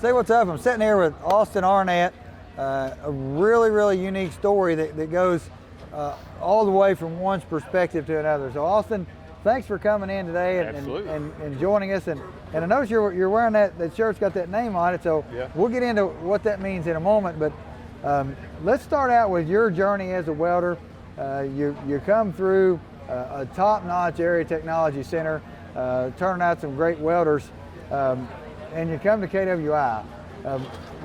Say what's up. I'm sitting here with Austin Arnett. A really unique story that goes all the way from one's perspective to another. So Austin, thanks for coming in today and joining us. And I notice you're wearing that shirt's got that name on it. So yeah. We'll get into what that means in a moment. But let's start out with your journey as a welder. You come through a top-notch area technology center, turning out some great welders, and you come to KWI.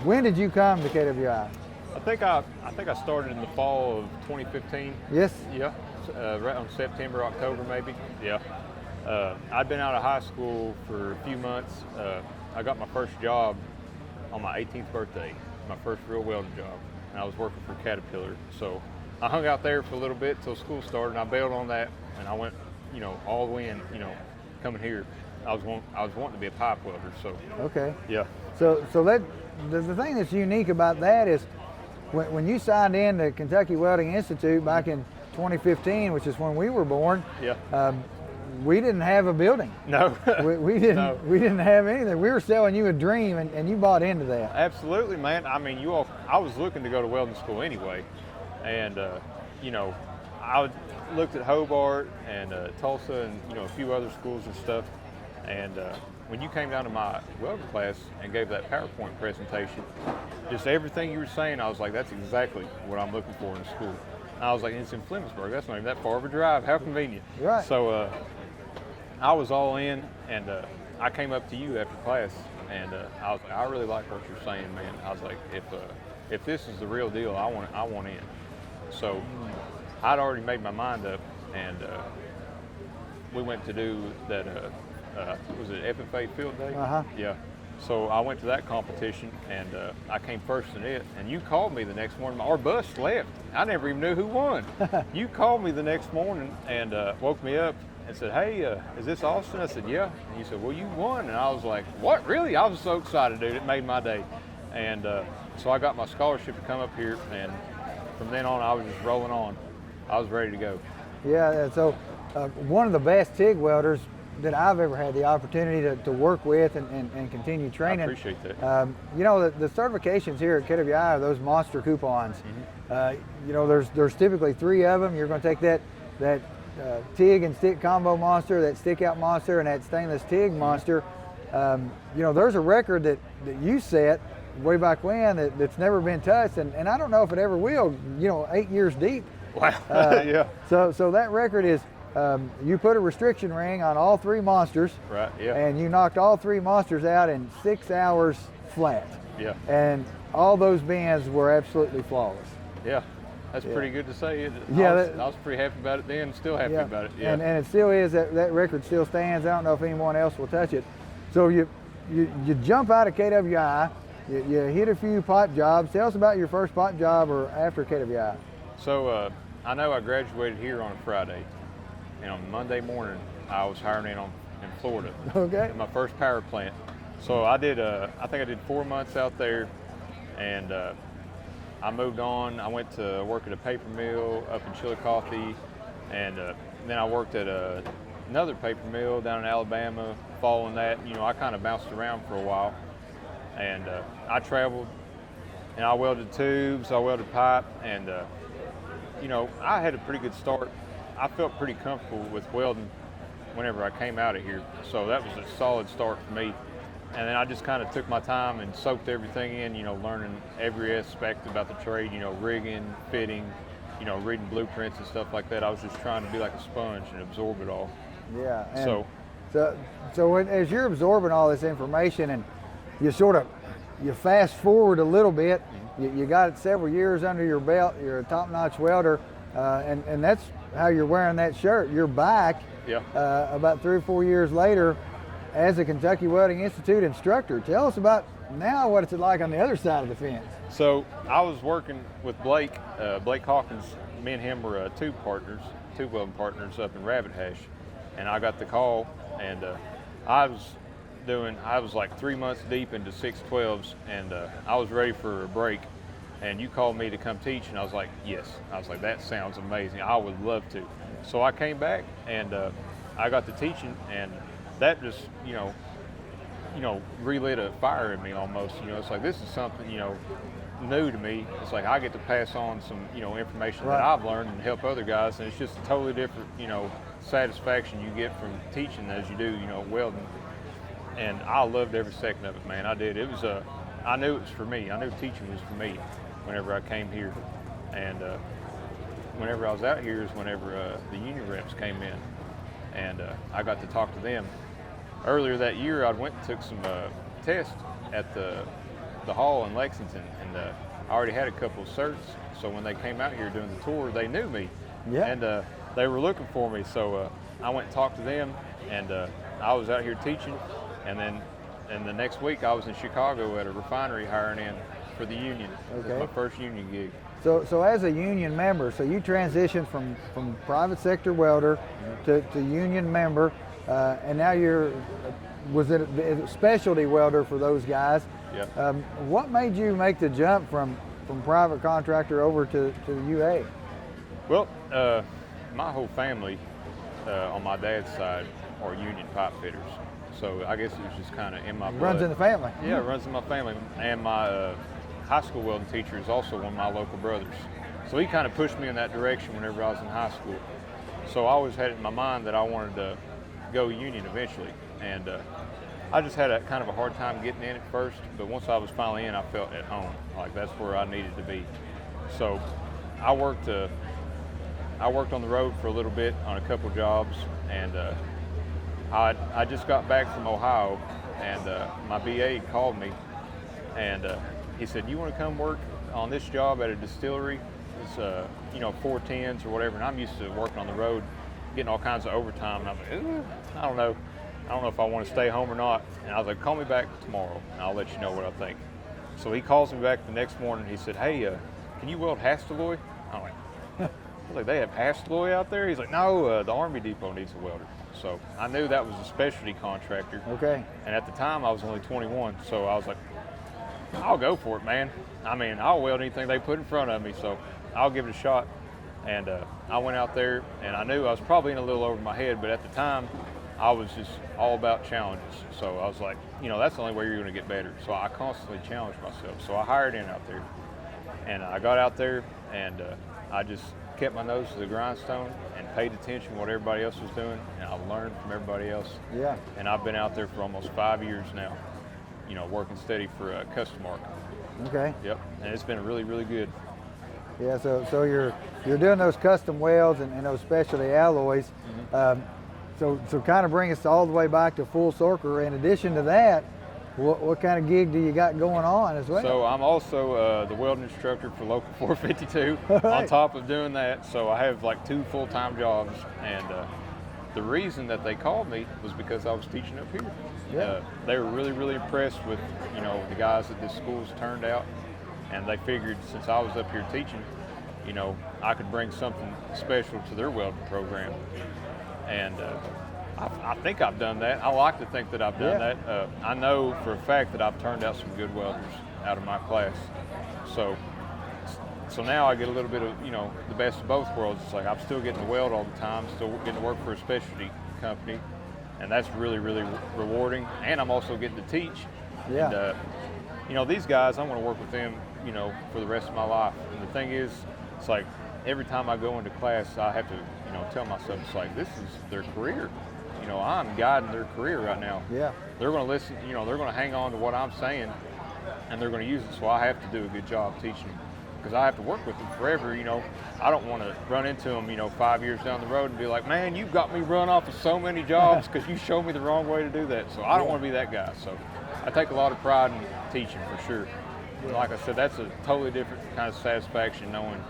When did you come to KWI? I think I started in the fall of 2015. Yes. Yeah. Right on September, October maybe. Yeah. I'd been out of high school for a few months. I got my first job on my 18th birthday, my first real welding job, and I was working for Caterpillar. So I hung out there for a little bit till school started, and I bailed on that, and I went, all the way in, coming here. I was wanting to be a pipe welder. So. Okay. Yeah. So that the thing that's unique about that is when you signed in to Kentucky Welding Institute back in 2015, which is when we were born. Yeah. We didn't have a building. No. we didn't. No. We didn't have anything. We were selling you a dream, and you bought into that. Absolutely, man. I mean, I was looking to go to welding school anyway, and I looked at Hobart and Tulsa and a few other schools and stuff. And when you came down to my welding class and gave that PowerPoint presentation, just everything you were saying, I was like, that's exactly what I'm looking for in school. And I was like, it's in Flemingsburg. That's not even that far of a drive. How convenient. Right. So I was all in, and I came up to you after class, and I was like, I really like what you're saying, man. I was like, if this is the real deal, I want in. So I'd already made my mind up, and we went to do that. Was it FFA field day? Uh-huh. Yeah. So I went to that competition, and I came first in it. And you called me the next morning. Our bus left. I never even knew who won. You called me the next morning and woke me up and said, "Hey, is this Austin?" I said, "Yeah." And you said, "Well, you won." And I was like, "What? Really?" I was so excited, dude. It made my day. And so I got my scholarship to come up here, and from then on, I was just rolling on. I was ready to go. Yeah. So one of the best TIG welders that I've ever had the opportunity to work with and continue training. I appreciate that. The certifications here at KWI are those monster coupons. Mm-hmm. There's typically 3 of them. You're going to take that TIG and stick combo monster, that stick out monster, and that stainless TIG monster. There's a record that you set way back when that's never been touched, and I don't know if it ever will. 8 years deep. Wow. Yeah. So that record is. You put a restriction ring on all 3 monsters, right? Yeah. And you knocked all 3 monsters out in 6 hours flat. Yeah. And all those bends were absolutely flawless. Yeah, that's pretty good to say. Yeah, I was pretty happy about it then. Still happy about it. Yeah. And it still is. That record still stands. I don't know if anyone else will touch it. So you jump out of KWI. You hit a few pipe jobs. Tell us about your first pipe job or after KWI. So I know I graduated here on a Friday. And on Monday morning, I was hired in Florida. Okay. At my first power plant. So I think I did 4 months out there, and I moved on. I went to work at a paper mill up in Chillicothe, and then I worked at another paper mill down in Alabama. Following that, I kind of bounced around for a while, and I traveled, and I welded tubes, I welded pipe, and I had a pretty good start. I felt pretty comfortable with welding whenever I came out of here. So that was a solid start for me. And then I just kind of took my time and soaked everything in, learning every aspect about the trade, rigging, fitting, reading blueprints and stuff like that. I was just trying to be like a sponge and absorb it all. Yeah. So as you're absorbing all this information and you fast forward a little bit, you got several years under your belt, you're a top-notch welder, and that's how you're wearing that shirt. You're back about 3 or 4 years later as a Kentucky Welding Institute instructor. Tell us about now what it's like on the other side of the fence. So I was working with Blake Hawkins. Me and him were tube welding partners up in Rabbit Hash, and I got the call, and I was like 3 months deep into 612s, and I was ready for a break. And you called me to come teach, and I was like, yes. I was like, that sounds amazing. I would love to. So I came back, and I got to teaching, and that just, relit a fire in me almost. It's like, this is something, new to me. It's like I get to pass on some, information that I've learned and help other guys, and it's just a totally different, satisfaction you get from teaching as you do, welding. And I loved every second of it, man. I did. It was I knew it was for me. I knew teaching was for me whenever I came here. And whenever I was out here is whenever the union reps came in, and I got to talk to them. Earlier that year, I went and took some tests at the hall in Lexington, and I already had a couple of certs. So when they came out here doing the tour, they knew me, and they were looking for me. So I went and talked to them, and I was out here teaching, and then the next week I was in Chicago at a refinery hiring in for the union. It was my first union gig. So as a union member, so you transitioned from private sector welder to union member, and now was it a specialty welder for those guys? Yeah. What made you make the jump from private contractor over to the UA? Well, my whole family on my dad's side are union pipe fitters. So I guess it was just kind of in my blood. Runs in the family. Yeah, it runs in my family. And my high school welding teacher is also one of my local brothers. So he kind of pushed me in that direction whenever I was in high school. So I always had it in my mind that I wanted to go union eventually. And I just had a kind of a hard time getting in at first, but once I was finally in, I felt at home. Like that's where I needed to be. So I worked on the road for a little bit on a couple jobs, and I just got back from Ohio, and my BA called me, and he said, "You want to come work on this job at a distillery? It's 410s or whatever." And I'm used to working on the road, getting all kinds of overtime, and I'm like, "Ooh, I don't know if I want to stay home or not." And I was like, "Call me back tomorrow, and I'll let you know what I think." So he calls me back the next morning. He said, "Hey, can you weld Hastelloy?" I'm like, "They have Hastelloy out there?" He's like, "No, the Army Depot needs a welder." So I knew that was a specialty contractor. Okay. And at the time, I was only 21, so I was like, "I'll go for it, man. I mean, I'll weld anything they put in front of me, so I'll give it a shot." And I went out there, and I knew I was probably in a little over my head, but at the time, I was just all about challenges. So I was like, that's the only way you're going to get better. So I constantly challenged myself. So I hired in out there, and I got out there, and I just kept my nose to the grindstone and paid attention to what everybody else was doing, and I learned from everybody else. Yeah. And I've been out there for almost 5 years now, working steady for Custom Arc. Okay. Yep. And it's been really, really good. Yeah. So you're doing those custom welds and those specialty alloys. Mm-hmm. So kind of bring us all the way back to full circle. In addition to that, what kind of gig do you got going on as well? So I'm also the welding instructor for Local 452 right. on top of doing that. So I have like 2 full-time jobs, and the reason that they called me was because I was teaching up here. Yeah. They were really, really impressed with, the guys that this school's turned out, and they figured since I was up here teaching, I could bring something special to their welding program. And I think I've done that. I like to think that I've done that. I know for a fact that I've turned out some good welders out of my class. So now I get a little bit of, the best of both worlds. It's like I'm still getting to weld all the time, still getting to work for a specialty company, and that's really, really rewarding. And I'm also getting to teach. Yeah. And, these guys, I want to work with them, for the rest of my life. And the thing is, it's like every time I go into class, I have to, tell myself, it's like, this is their career. I'm guiding their career right now. Yeah. They're going to listen, they're going to hang on to what I'm saying, and they're going to use it. So I have to do a good job teaching them, because I have to work with them forever. I don't want to run into them, 5 years down the road and be like, "Man, you got me run off of so many jobs because you showed me the wrong way to do that." So I don't want to be that guy. So I take a lot of pride in teaching for sure. And like I said, that's a totally different kind of satisfaction knowing,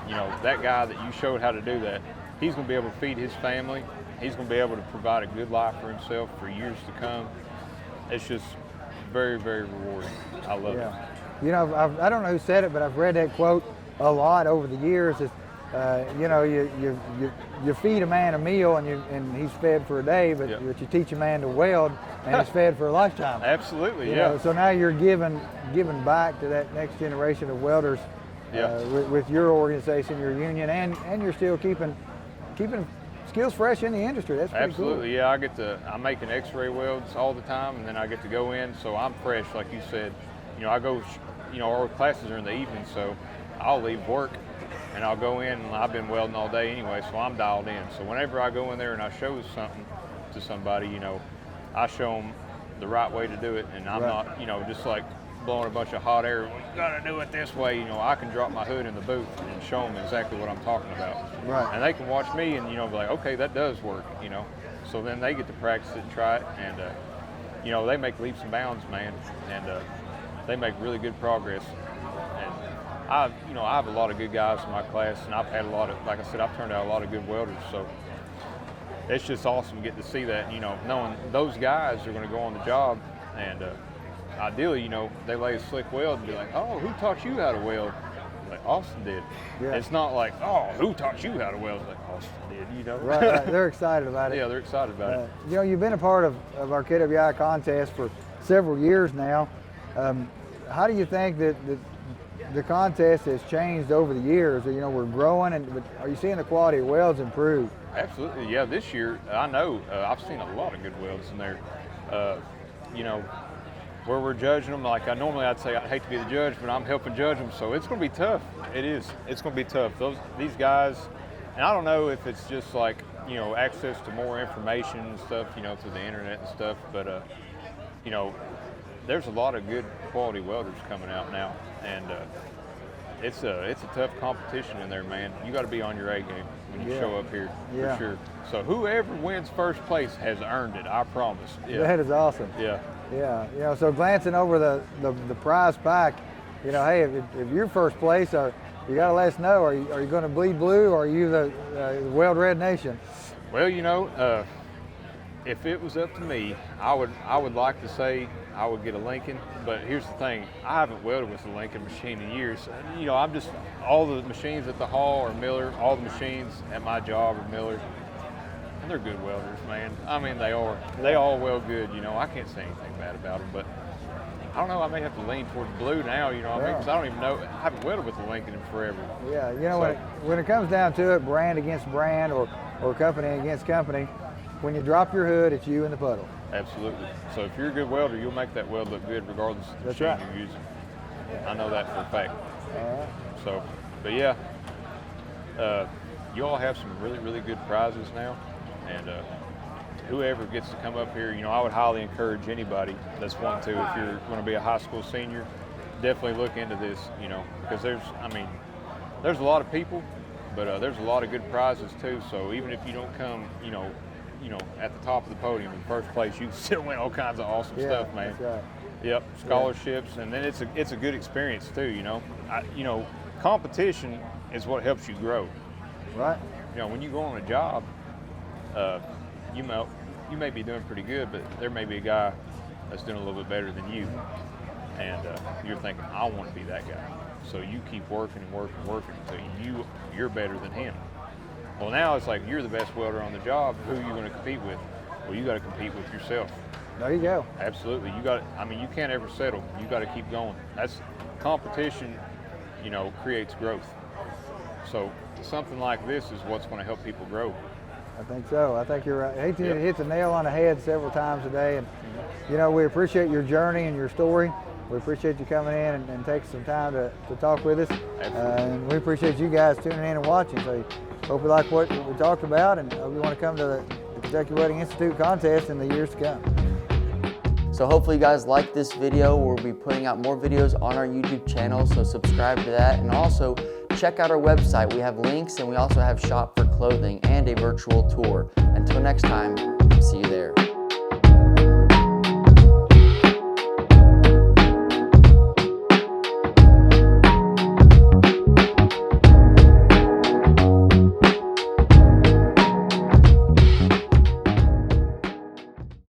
that guy that you showed how to do that, he's going to be able to feed his family. He's going to be able to provide a good life for himself for years to come. It's just very, very rewarding. I love it. I don't know who said it, but I've read that quote a lot over the years. It's, you feed a man a meal and he's fed for a day, but you teach a man to weld and he's fed for a lifetime. Absolutely, You know, so now you're giving back to that next generation of welders skill's fresh in the industry. That's pretty Absolutely, cool. yeah. I'm making X-ray welds all the time, and then I get to go in, so I'm fresh, like you said. I go, our classes are in the evening, so I'll leave work and I'll go in, and I've been welding all day anyway, so I'm dialed in. So whenever I go in there and I show something to somebody, I show them the right way to do it, and I'm not, just like blowing a bunch of hot air. Well, you gotta do it this way. I can drop my hood in the booth and show them exactly what I'm talking about. Right. And they can watch me and, be like, okay, that does work, So then they get to practice it and try it, and, they make leaps and bounds, man, and they make really good progress. And I have a lot of good guys in my class, and I've had like I said, I've turned out a lot of good welders, so it's just awesome getting to see that, knowing those guys are going to go on the job, and ideally, they lay a slick weld and be like, oh, who taught you how to weld? Like Austin did. Yeah. It's not like, oh, who taught you how to weld? Like Austin did, Right. They're excited about it. Yeah, they're excited about it. You've been a part of our KWI contest for several years now. How do you think that the contest has changed over the years? We're growing, but are you seeing the quality of welds improve? Absolutely, yeah. This year, I know I've seen a lot of good welds in there. Where we're judging them, like I'd say I'd hate to be the judge, but I'm helping judge them, so it's going to be tough. It is. It's going to be tough. These guys, and I don't know if it's just like access to more information and stuff, through the internet and stuff, but there's a lot of good quality welders coming out now, and it's a tough competition in there, man. You got to be on your A game when you show up here, for sure. So whoever wins first place has earned it, I promise. Yeah. That is awesome. Yeah. Yeah. So glancing over the prize pack, hey, if you're first place, you got to let us know. Are you going to bleed blue, or are you the Weld Red Nation? Well, if it was up to me, I would like to say I would get a Lincoln, but here's the thing, I haven't welded with a Lincoln machine in years. I'm just, all the machines at the hall are Miller, all the machines at my job are Miller, and they're good welders, man. I mean, they all weld good, I can't say anything bad about them, but I don't know, I may have to lean towards blue now, because I don't even know, I haven't welded with a Lincoln in forever. Yeah, when it comes down to it, brand against brand or company against company, when you drop your hood, it's you in the puddle. Absolutely. So if you're a good welder, you'll make that weld look good regardless of the machine you're using. I know that for a fact. All right. So, but yeah, you all have some really, really good prizes now, and whoever gets to come up here, I would highly encourage anybody that's wanting to, if you're going to be a high school senior, definitely look into this, because there's a lot of people, but there's a lot of good prizes too. So even if you don't come, at the top of the podium in first place, you can still win all kinds of awesome stuff, man. That's right. Yep, scholarships, and then it's a good experience too. Competition is what helps you grow. Right. When you go on a job, you may be doing pretty good, but there may be a guy that's doing a little bit better than you, and you're thinking, I want to be that guy. So you keep working and working and working until you're better than him. Well, now it's like you're the best welder on the job. Who are you going to compete with? Well, you got to compete with yourself. There you go. Absolutely. You can't ever settle. You got to keep going. That's competition, creates growth. So something like this is what's going to help people grow. I think so. I think you're right. He hit the nail on the head several times today, and we appreciate your journey and your story. We appreciate you coming in and taking some time to talk with us. And we appreciate you guys tuning in and watching. So hope you like what we talked about, and hope you want to come to the Kentucky Welding Institute contest in the years to come. So hopefully you guys like this video. We'll be putting out more videos on our YouTube channel, so subscribe to that. And also check out our website. We have links, and we also have shop for clothing and a virtual tour. Until next time,